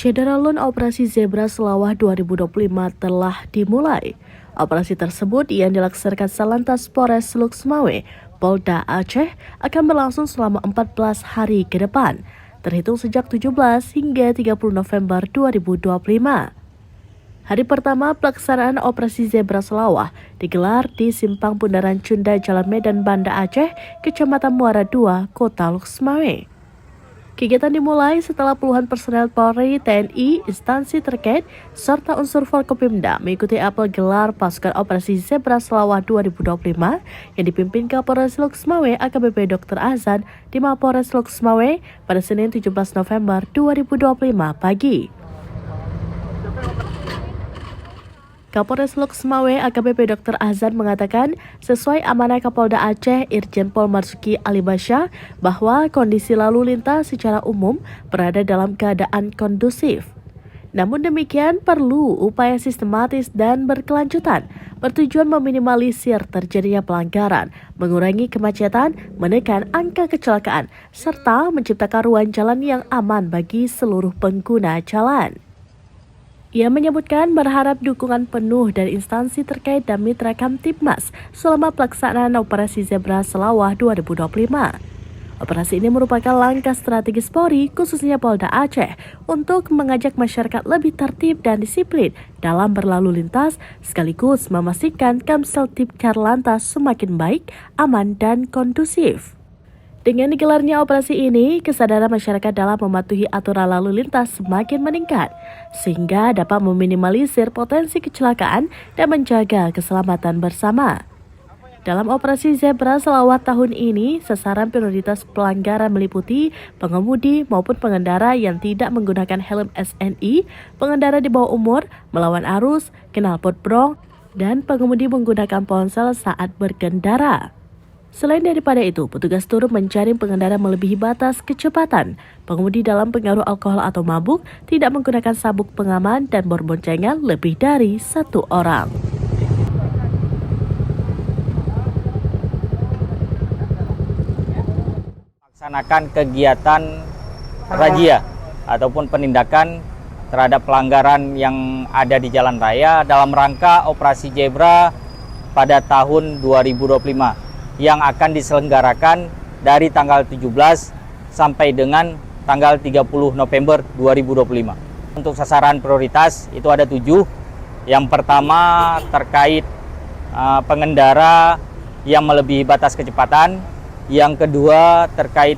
Syederalun Operasi Zebra Selawah 2025 telah dimulai. Operasi tersebut yang dilaksanakan Salantas Polres Luxmawe, Polda Aceh akan berlangsung selama 14 hari ke depan, terhitung sejak 17 hingga 30 November 2025. Hari pertama pelaksanaan Operasi Zebra Selawah digelar di Simpang Bundaran Cunda Jalan Medan Banda Aceh, Kecamatan Muara II, Kota Luxmawe. Kegiatan dimulai setelah puluhan personel Polri, TNI, instansi terkait, serta unsur Forkopimda mengikuti apel gelar pasukan Operasi Zebra Selawah 2025 yang dipimpin Kapolres Luxmawe AKBP Dr. Azan di Mapolres Luxmawe pada Senin 17 November 2025 pagi. Kapolres Luxmawe AKBP Dr. Azan mengatakan sesuai amanah Kapolda Aceh Irjen Pol Marzuki Ali Basya bahwa kondisi lalu lintas secara umum berada dalam keadaan kondusif. Namun demikian perlu upaya sistematis dan berkelanjutan bertujuan meminimalisir terjadinya pelanggaran, mengurangi kemacetan, menekan angka kecelakaan, serta menciptakan ruang jalan yang aman bagi seluruh pengguna jalan. Ia menyebutkan berharap dukungan penuh dari instansi terkait dan mitra Kamtibmas selama pelaksanaan Operasi Zebra Selawah 2025. Operasi ini merupakan langkah strategis Polri, khususnya Polda Aceh, untuk mengajak masyarakat lebih tertib dan disiplin dalam berlalu lintas, sekaligus memastikan Kamseltib Karlantas semakin baik, aman, dan kondusif. Dengan digelarnya operasi ini, kesadaran masyarakat dalam mematuhi aturan lalu lintas semakin meningkat, sehingga dapat meminimalisir potensi kecelakaan dan menjaga keselamatan bersama. Dalam operasi Zebra Selawah tahun ini, sasaran prioritas pelanggaran meliputi pengemudi maupun pengendara yang tidak menggunakan helm SNI, pengendara di bawah umur, melawan arus, knalpot brong, dan pengemudi menggunakan ponsel saat berkendara. Selain daripada itu, petugas turut mencari pengendara melebihi batas kecepatan, pengemudi dalam pengaruh alkohol atau mabuk, tidak menggunakan sabuk pengaman, dan berboncengan lebih dari satu orang. Laksanakan kegiatan razia ataupun penindakan terhadap pelanggaran yang ada di jalan raya dalam rangka Operasi Zebra pada tahun 2025. Yang akan diselenggarakan dari tanggal 17 sampai dengan tanggal 30 November 2025. Untuk sasaran prioritas itu ada 7. Yang pertama terkait pengendara yang melebihi batas kecepatan. Yang kedua terkait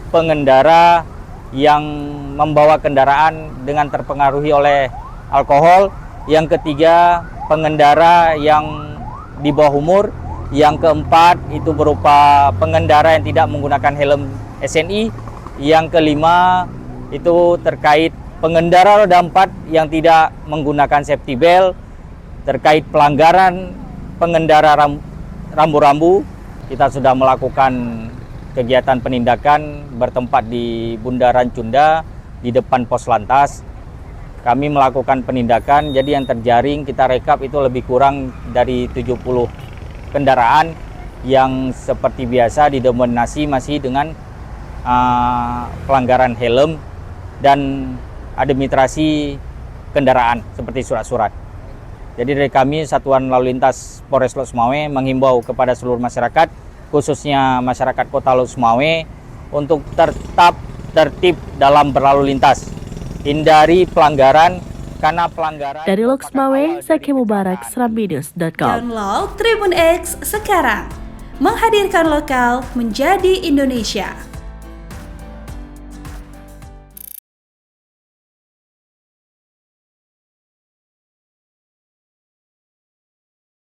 pengendara yang membawa kendaraan dengan terpengaruhi oleh alkohol. Yang ketiga pengendara yang di bawah umur. Yang keempat itu berupa pengendara yang tidak menggunakan helm SNI. Yang kelima itu terkait pengendara roda 4 yang tidak menggunakan safety belt. Terkait pelanggaran pengendara rambu-rambu, kita sudah melakukan kegiatan penindakan bertempat di Bundaran Cunda di depan pos lantas. Kami melakukan penindakan, jadi yang terjaring kita rekap itu lebih kurang dari 70 kendaraan yang seperti biasa didominasi masih dengan pelanggaran helm dan administrasi kendaraan seperti surat-surat. Jadi dari kami Satuan Lalu Lintas Polres Luxmawe menghimbau kepada seluruh masyarakat, khususnya masyarakat Kota Luxmawe, untuk tetap tertib dalam berlalu lintas. Hindari pelanggaran. Dari Luxmawe, Zaki Mubarak, serambinews.com. Download Tribun X sekarang, menghadirkan lokal menjadi Indonesia.